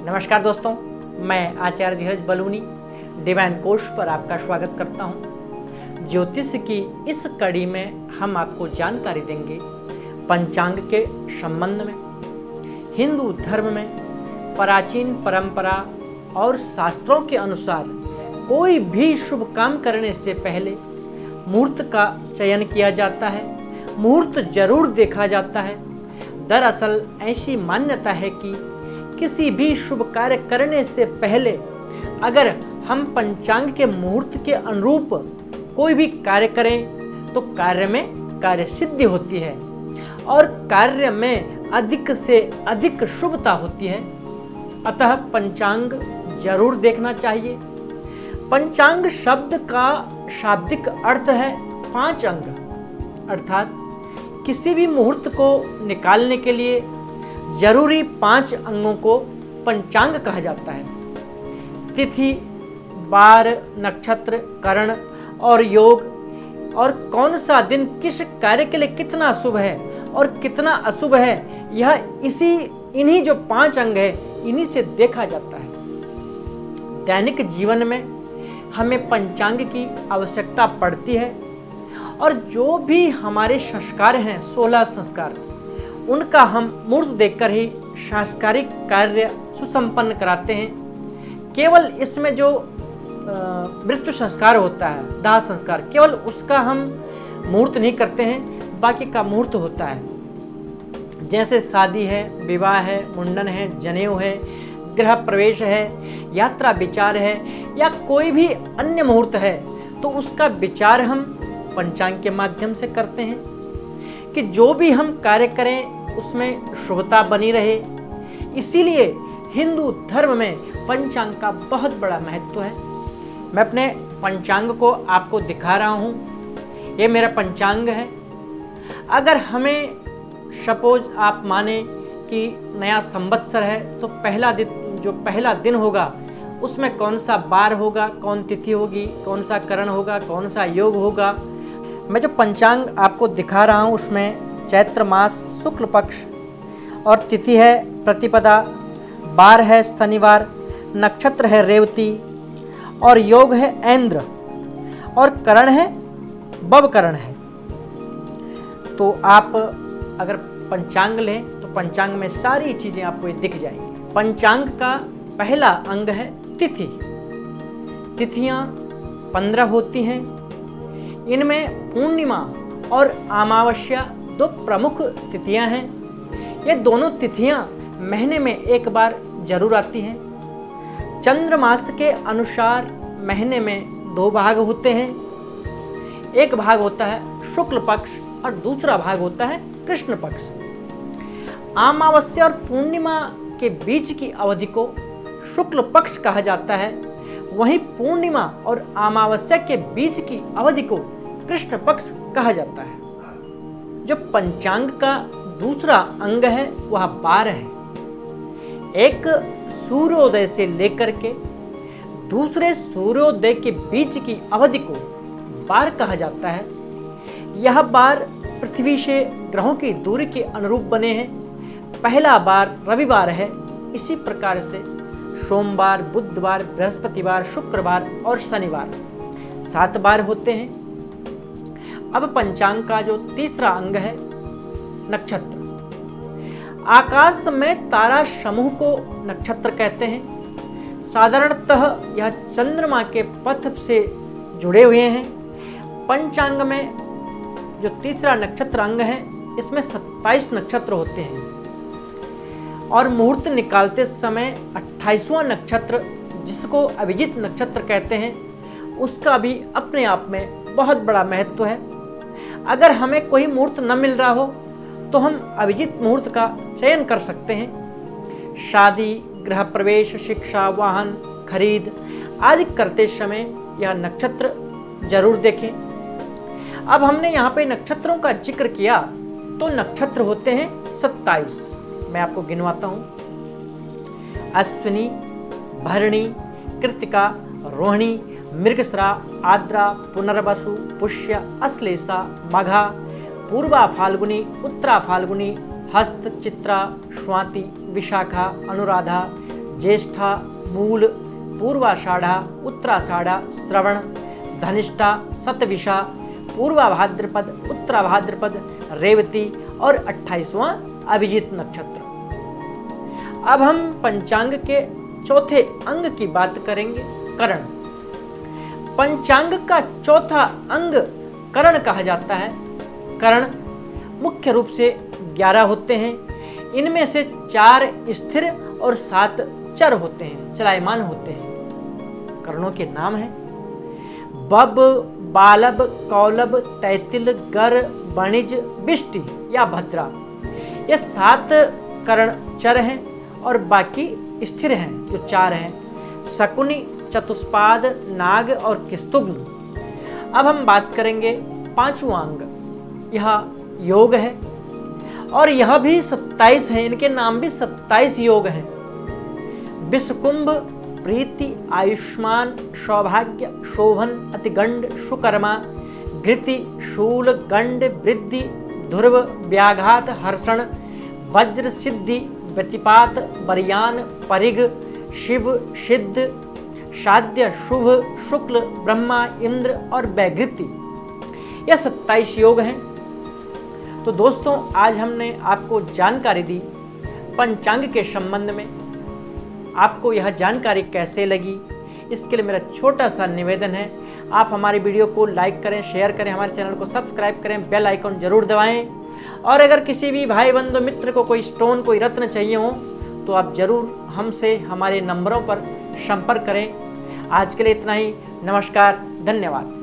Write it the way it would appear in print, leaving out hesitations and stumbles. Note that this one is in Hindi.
नमस्कार दोस्तों, मैं आचार्य धीरज बलूनी डिवाइन कोर्स पर आपका स्वागत करता हूं। ज्योतिष की इस कड़ी में हम आपको जानकारी देंगे पंचांग के संबंध में। हिंदू धर्म में प्राचीन परंपरा और शास्त्रों के अनुसार कोई भी शुभ काम करने से पहले मुहूर्त का चयन किया जाता है, मुहूर्त जरूर देखा जाता है। दरअसल ऐसी मान्यता है कि किसी भी शुभ कार्य करने से पहले अगर हम पंचांग के मुहूर्त के अनुरूप कोई भी कार्य करें तो कार्य में कार्य सिद्धि होती है और कार्य में अधिक से अधिक शुभता होती है। अतः पंचांग जरूर देखना चाहिए। पंचांग शब्द का शाब्दिक अर्थ है 5 अंग, अर्थात किसी भी मुहूर्त को निकालने के लिए जरूरी 5 अंगों को पंचांग कहा जाता है। तिथि, वार, नक्षत्र, करण और योग और कौन सा दिन किस कार्य के लिए कितना शुभ है और कितना अशुभ है, यह इन्हीं जो 5 अंग है इन्हीं से देखा जाता है। दैनिक जीवन में हमें पंचांग की आवश्यकता पड़ती है और जो भी हमारे संस्कार हैं 16 संस्कार, उनका हम मुहूर्त देखकर ही सांस्कारिक कार्य सुसंपन्न कराते हैं। केवल इसमें जो मृत्यु संस्कार होता है, दाह संस्कार, केवल उसका हम मुहूर्त नहीं करते हैं, बाकी का मुहूर्त होता है। जैसे शादी है, विवाह है, मुंडन है, जनेऊ है, गृह प्रवेश है, यात्रा विचार है या कोई भी अन्य मुहूर्त है, तो उसका विचार हम पंचांग के माध्यम से करते हैं कि जो भी हम कार्य करें उसमें शुभता बनी रहे। इसीलिए हिंदू धर्म में पंचांग का बहुत बड़ा महत्व है। मैं अपने पंचांग को आपको दिखा रहा हूँ। ये मेरा पंचांग है। अगर हमें सपोज आप माने कि नया संवत्सर है तो पहला दिन होगा उसमें कौन सा वार होगा, कौन तिथि होगी, कौन सा करण होगा, कौन सा योग होगा। मैं जो पंचांग आपको दिखा रहा हूँ उसमें चैत्र मास शुक्ल पक्ष और तिथि है प्रतिपदा, वार है शनिवार, नक्षत्र है रेवती और योग है ऐन्द्र और करण है बवकरण है। तो आप अगर पंचांग लें तो पंचांग में सारी चीज़ें आपको दिख जाएंगी। पंचांग का पहला अंग है तिथि। तिथियां 15 होती हैं। इनमें पूर्णिमा और अमावस्या 2 प्रमुख तिथियां हैं। ये दोनों तिथियां महीने में एक बार जरूर आती हैं। चंद्रमास के अनुसार महीने में 2 भाग होते हैं। एक भाग होता है शुक्ल पक्ष और दूसरा भाग होता है कृष्ण पक्ष। अमावस्या और पूर्णिमा के बीच की अवधि को शुक्ल पक्ष कहा जाता है, वहीं पूर्णिमा और अमावस्या के बीच की अवधि को कृष्ण पक्ष कहा जाता है। जो पंचांग का दूसरा अंग है वह वार है। एक सूर्योदय से लेकर के दूसरे सूर्योदय के बीच की अवधि को वार कहा जाता है। यह वार पृथ्वी से ग्रहों की दूरी के अनुरूप बने हैं। पहला वार रविवार है। इसी प्रकार से सोमवार, बुधवार, बृहस्पतिवार, शुक्रवार और शनिवार 7 बार होते हैं। अब पंचांग का जो तीसरा अंग है नक्षत्र। आकाश में तारा समूह को नक्षत्र कहते हैं। साधारणतः यह चंद्रमा के पथ से जुड़े हुए हैं। पंचांग में जो तीसरा नक्षत्र अंग है इसमें 27 नक्षत्र होते हैं और मुहूर्त निकालते समय 28वां नक्षत्र, जिसको अभिजीत नक्षत्र कहते हैं, उसका भी अपने आप में बहुत बड़ा महत्व है। अगर हमें कोई मुहूर्त न मिल रहा हो तो हम अभिजीत मुहूर्त का चयन कर सकते हैं। शादी, गृह प्रवेश, शिक्षा, वाहन खरीद आदि करते समय यह नक्षत्र जरूर देखें। अब हमने यहाँ पे नक्षत्रों का जिक्र किया तो नक्षत्र होते हैं 27। मैं आपको गिनवाता हूँ। अश्विनी, भरणी, कृत्तिका, रोहिणी, मृगशिरा, आद्रा, पुनर्वसु, पुष्य, अश्लेषा, मघा, पूर्वा फाल्गुनी, उत्तरा फाल्गुनी, हस्त, चित्रा, स्वाति, विशाखा, अनुराधा, ज्येष्ठा, मूल, पूर्वाषाढ़ा, उत्तराषाढ़ा, श्रवण, धनिष्ठा, शतभिषा, पूर्वा भाद्रपद, उत्तरा भाद्रपद, रेवती और 28वां अभिजीत नक्षत्र। अब हम पंचांग के चौथे अंग की बात करेंगे, करण। पंचांग का चौथा अंग करण कहा जाता है। करण मुख्य रूप से 11 होते हैं। इनमें से 4 स्थिर और 7 चर होते हैं, चलायमान होते हैं। करणों के नाम हैं बब, बालब, कौलब, तैतिल, गर, वणिज, बिष्टि या भद्रा। ये 7 करण चर हैं और बाकी स्थिर हैं जो 4 हैं, शकुनि, चतुष्पाद, नाग और किस्तुग्न। अब हम बात करेंगे 5वां अंग, यह योग है और यह भी 27 है। इनके नाम भी 27 योग हैं। विषकुंभ, प्रीति, आयुष्मान, सौभाग्य, शोभन, अतिगंड, सुकर्मा, घृति, शूल, गंड, वृद्धि, ध्रुव, व्याघात, हर्षण, वज्र, सिद्धि, व्यतिपात, बरियान, परिग, शिव, सिद्ध, शाद्य, शुभ, शुक्ल, ब्रह्मा, इंद्र और वैघृति। यह 27 योग हैं। तो दोस्तों, आज हमने आपको जानकारी दी पंचांग के संबंध में। आपको यह जानकारी कैसे लगी, इसके लिए मेरा छोटा सा निवेदन है, आप हमारी वीडियो को लाइक करें, शेयर करें, हमारे चैनल को सब्सक्राइब करें, बेल आइकन जरूर दबाएं। और अगर किसी भी भाई बंधु मित्र को कोई स्टोन, कोई रत्न चाहिए हो तो आप जरूर हमसे हमारे नंबरों पर संपर्क करें। आज के लिए इतना ही। नमस्कार, धन्यवाद।